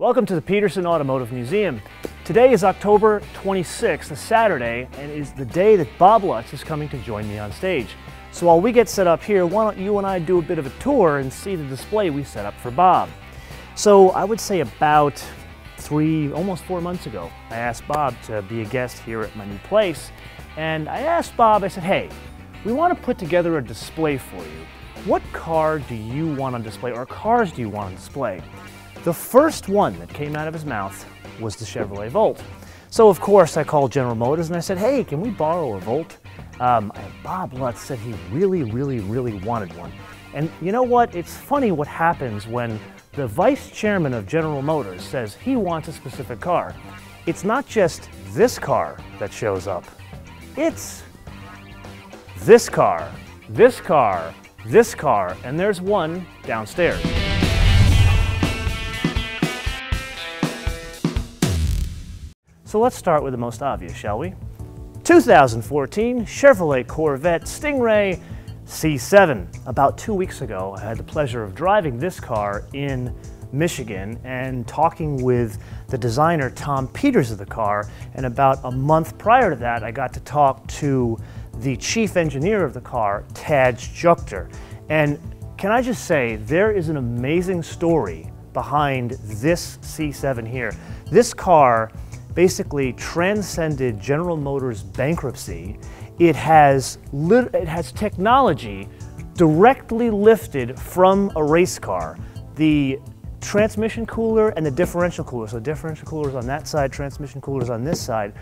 Welcome to the Petersen Automotive Museum. Today is October 26th, a Saturday, and is the day that Bob Lutz is coming to join me on stage. So while we get set up here, why don't you and I do a bit of a tour and see the display we set up for Bob. So I would say about almost 4 months ago, I asked Bob to be a guest here at my new place. And I asked Bob, I said, hey, we want to put together a display for you. What car do you want on display, or cars do you want on display? The first one that came out of his mouth was the Chevrolet Volt. So of course I called General Motors and I said, hey, can we borrow a Volt? Bob Lutz said he really wanted one. And you know what? It's funny what happens when the vice chairman of General Motors says he wants a specific car. It's not just this car that shows up. It's this car, this car, this car, and there's one downstairs. So let's start with the most obvious, shall we? 2014 Chevrolet Corvette Stingray C7. About 2 weeks ago, I had the pleasure of driving this car in Michigan and talking with the designer Tom Peters of the car, and about a month prior to that, I got to talk to the chief engineer of the car, Taj Jukter. And can I just say, there is an amazing story behind this C7 here. This car basically transcended General Motors' bankruptcy. It has technology directly lifted from a race car. The transmission cooler and the differential cooler. So differential cooler is on that side, transmission cooler is on this side.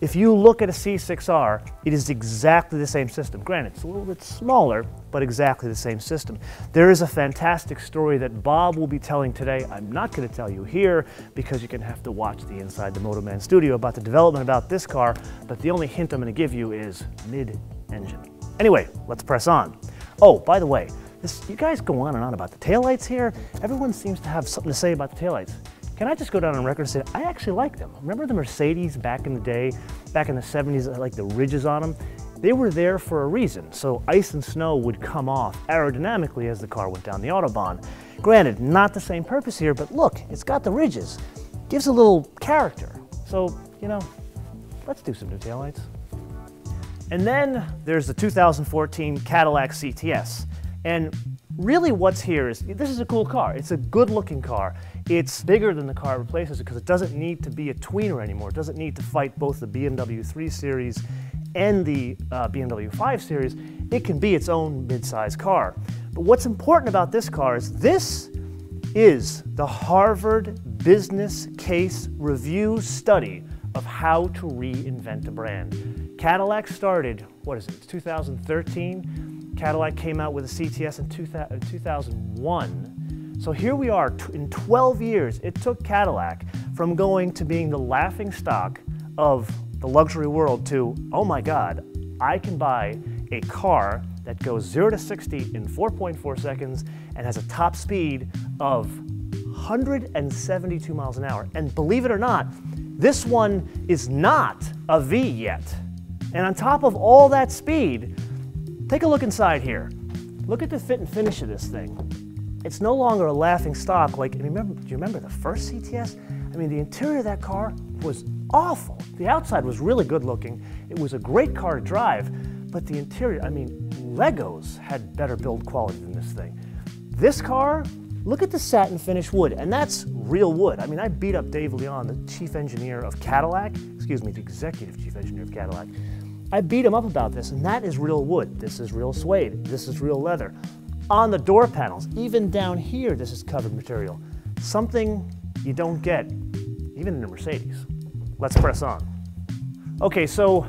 If you look at a C6R, it is exactly the same system. Granted, it's a little bit smaller, but exactly the same system. There is a fantastic story that Bob will be telling today. I'm not going to tell you here because you're going to have to watch the Inside the MotoMan Studio about the development about this car, but the only hint I'm going to give you is mid-engine. Anyway, let's press on. Oh, by the way, you guys go on and on about the taillights here. Everyone seems to have something to say about the taillights. Can I just go down on record and say, I actually like them. Remember the Mercedes back in the day, back in the 70s, like the ridges on them? They were there for a reason, so ice and snow would come off aerodynamically as the car went down the Autobahn. Granted, not the same purpose here, but look, it's got the ridges. Gives a little character. So, you know, let's do some new taillights. And then there's the 2014 Cadillac CTS. And really what's here is, this is a cool car. It's a good-looking car. It's bigger than the car it replaces because it doesn't need to be a tweener anymore. It doesn't need to fight both the BMW 3 Series and the BMW 5 Series. It can be its own mid-size car. But what's important about this car is this is the Harvard Business Case Review study of how to reinvent a brand. Cadillac started, what is it, it's 2013. Cadillac came out with a CTS in 2001. So here we are, in 12 years, it took Cadillac from going to being the laughing stock of the luxury world to, oh my God, I can buy a car that goes 0 to 60 in 4.4 seconds and has a top speed of 172 miles an hour. And believe it or not, this one is not a V yet. And on top of all that speed, take a look inside here. Look at the fit and finish of this thing. It's no longer a laughing stock like, do you remember the first CTS? I mean, the interior of that car was awful. The outside was really good looking. It was a great car to drive, but the interior, I mean, Legos had better build quality than this thing. This car, look at the satin finish wood, and that's real wood. I mean, I beat up Dave Leon, the chief engineer of Cadillac, excuse me, the executive chief engineer of Cadillac. I beat him up about this, and that is real wood. This is real suede. This is real leather. On the door panels, even down here, this is covered material. Something you don't get, even in a Mercedes. Let's press on. Okay, so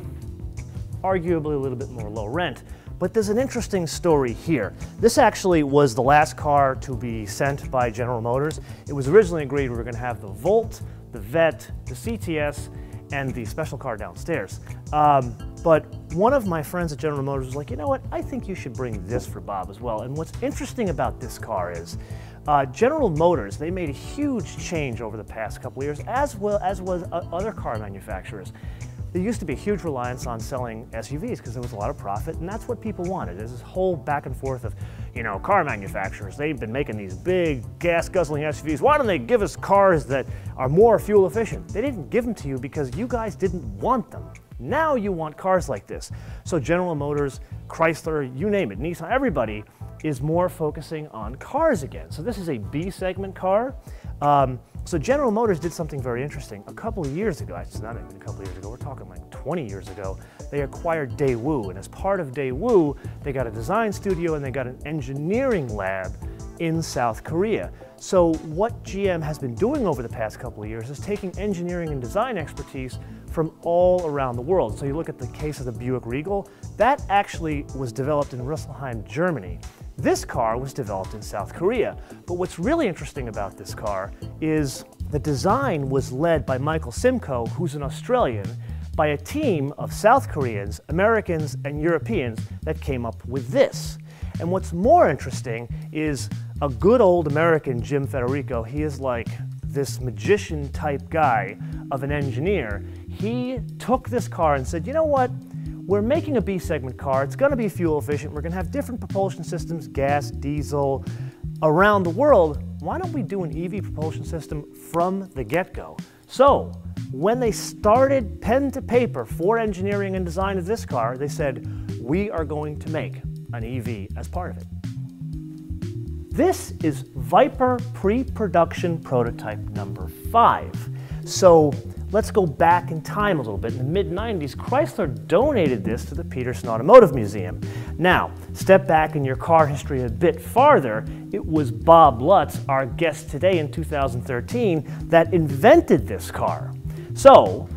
arguably a little bit more low rent, but there's an interesting story here. This actually was the last car to be sent by General Motors. It was originally agreed we were going to have the Volt, the Vet, the CTS, and the special car downstairs. But one of my friends at General Motors was like, you know what, I think you should bring this for Bob as well. And what's interesting about this car is General Motors, they made a huge change over the past couple of years, as well as other car manufacturers. There used to be a huge reliance on selling SUVs because there was a lot of profit, and that's what people wanted. There's this whole back and forth of, you know, car manufacturers, they've been making these big gas-guzzling SUVs. Why don't they give us cars that are more fuel efficient? They didn't give them to you because you guys didn't want them. Now you want cars like this. So General Motors, Chrysler, you name it, Nissan, everybody is more focusing on cars again. So this is a B-segment car. So General Motors did something very interesting. A couple of years ago, actually not even a couple of years ago, we're talking like 20 years ago, they acquired Daewoo. And as part of Daewoo, they got a design studio and they got an engineering lab in South Korea. So what GM has been doing over the past couple of years is taking engineering and design expertise from all around the world. So you look at the case of the Buick Regal, that actually was developed in Rüsselsheim, Germany. This car was developed in South Korea. But what's really interesting about this car is the design was led by Michael Simcoe, who's an Australian, by a team of South Koreans, Americans, and Europeans that came up with this. And what's more interesting is a good old American, Jim Federico, he is like this magician type guy of an engineer. He took this car and said, you know what? We're making a B-segment car. It's going to be fuel efficient. We're going to have different propulsion systems, gas, diesel, around the world. Why don't we do an EV propulsion system from the get-go? So when they started pen to paper for engineering and design of this car, they said, we are going to make an EV as part of it. This is Viper pre-production prototype number 5. So let's go back in time a little bit. In the mid-90s, Chrysler donated this to the Petersen Automotive Museum. Now, step back in your car history a bit farther, it was Bob Lutz, our guest today in 2013, that invented this car. So,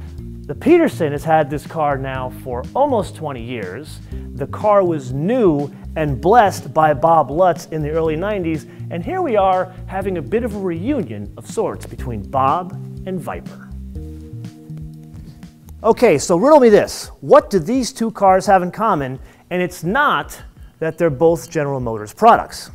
the Petersen has had this car now for almost 20 years. The car was new and blessed by Bob Lutz in the early 90s, and here we are having a bit of a reunion of sorts between Bob and Viper. Okay, so riddle me this. What do these two cars have in common? And it's not that they're both General Motors products.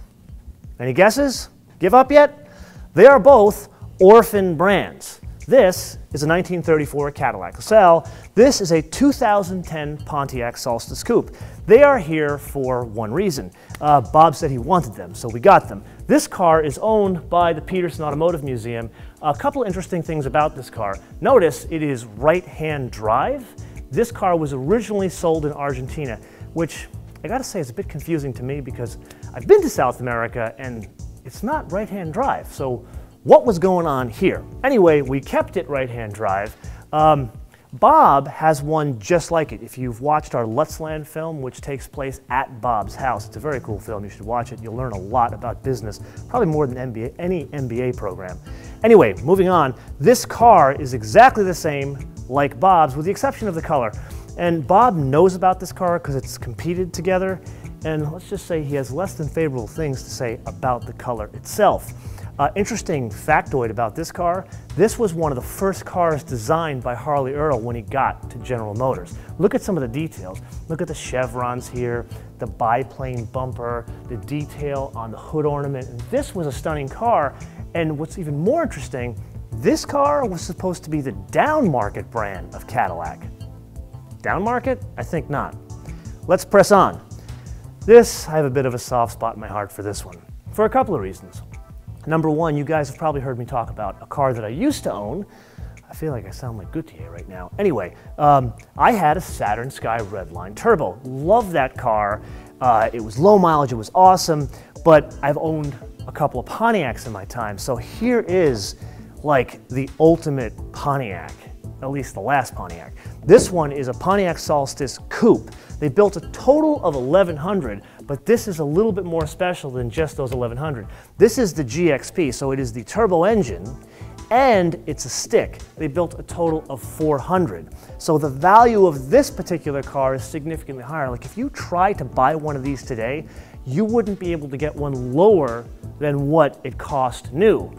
Any guesses? Give up yet? They are both orphan brands. This is a 1934 Cadillac LaSalle. This is a 2010 Pontiac Solstice Coupe. They are here for one reason. Bob said he wanted them, so we got them. This car is owned by the Petersen Automotive Museum. A couple of interesting things about this car. Notice it is right-hand drive. This car was originally sold in Argentina, which I gotta say is a bit confusing to me because I've been to South America and it's not right-hand drive. So what was going on here? Anyway, we kept it right-hand drive. Bob has one just like it. If you've watched our Lutzland film, which takes place at Bob's house, it's a very cool film. You should watch it. You'll learn a lot about business, probably more than any MBA program. Anyway, moving on. This car is exactly the same like Bob's, with the exception of the color. And Bob knows about this car because it's competed together. And let's just say he has less than favorable things to say about the color itself. Interesting factoid about this car, this was one of the first cars designed by Harley Earl when he got to General Motors. Look at some of the details. Look at the chevrons here, the biplane bumper, the detail on the hood ornament. And this was a stunning car, and what's even more interesting, this car was supposed to be the down-market brand of Cadillac. Down-market? I think not. Let's press on. I have a bit of a soft spot in my heart for this one, for a couple of reasons. Number one, you guys have probably heard me talk about a car that I used to own. I feel like I sound like Goodyear right now. Anyway, I had a Saturn Sky Redline Turbo. Love that car. It was low mileage, it was awesome, but I've owned a couple of Pontiacs in my time. So here is like the ultimate Pontiac, at least the last Pontiac. This one is a Pontiac Solstice Coupe. They built a total of 1,100, but this is a little bit more special than just those 1,100. This is the GXP, so it is the turbo engine, and it's a stick. They built a total of 400. So the value of this particular car is significantly higher. Like if you try to buy one of these today, you wouldn't be able to get one lower than what it cost new.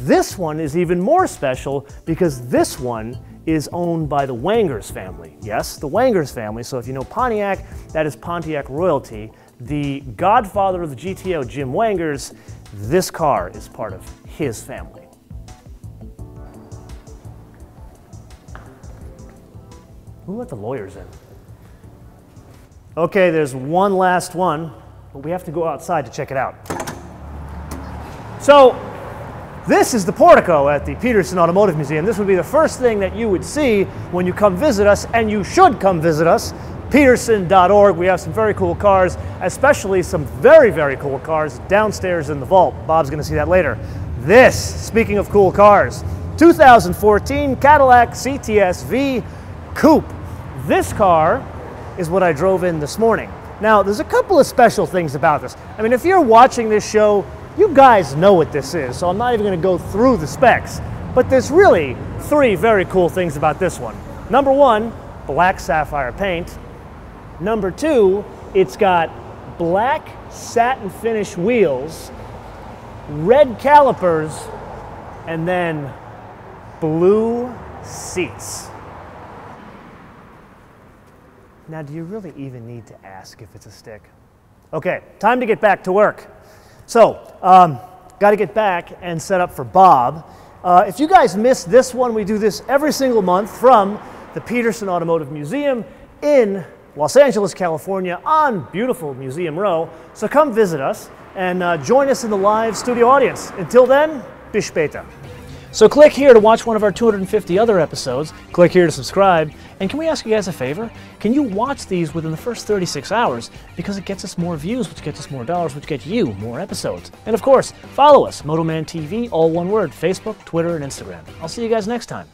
This one is even more special because this one is owned by the Wangers family. Yes, the Wangers family. So if you know Pontiac, that is Pontiac royalty. The godfather of the GTO, Jim Wangers, this car is part of his family. Who let the lawyers in? Okay, there's one last one. but we have to go outside to check it out. So, this is the portico at the Petersen Automotive Museum. This would be the first thing that you would see when you come visit us, and you should come visit us. Petersen.org. We have some very cool cars, especially some very, very cool cars downstairs in the vault. Bob's going to see that later. This, speaking of cool cars, 2014 Cadillac CTS V Coupe. This car is what I drove in this morning. Now, there's a couple of special things about this. I mean, if you're watching this show, you guys know what this is, so I'm not even going to go through the specs. But there's really three very cool things about this one. Number one, black sapphire paint. Number two, it's got black satin finish wheels, red calipers, and then blue seats. Now, do you really even need to ask if it's a stick? Okay, time to get back to work. So, got to get back and set up for Bob. If you guys missed this one, we do this every single month from the Petersen Automotive Museum in Los Angeles, California, on beautiful Museum Row. So come visit us and join us in the live studio audience. Until then, bis später. So click here to watch one of our 250 other episodes. Click here to subscribe. And can we ask you guys a favor? Can you watch these within the first 36 hours? Because it gets us more views, which gets us more dollars, which gets you more episodes. And of course, follow us, MotoManTV, all one word, Facebook, Twitter, and Instagram. I'll see you guys next time.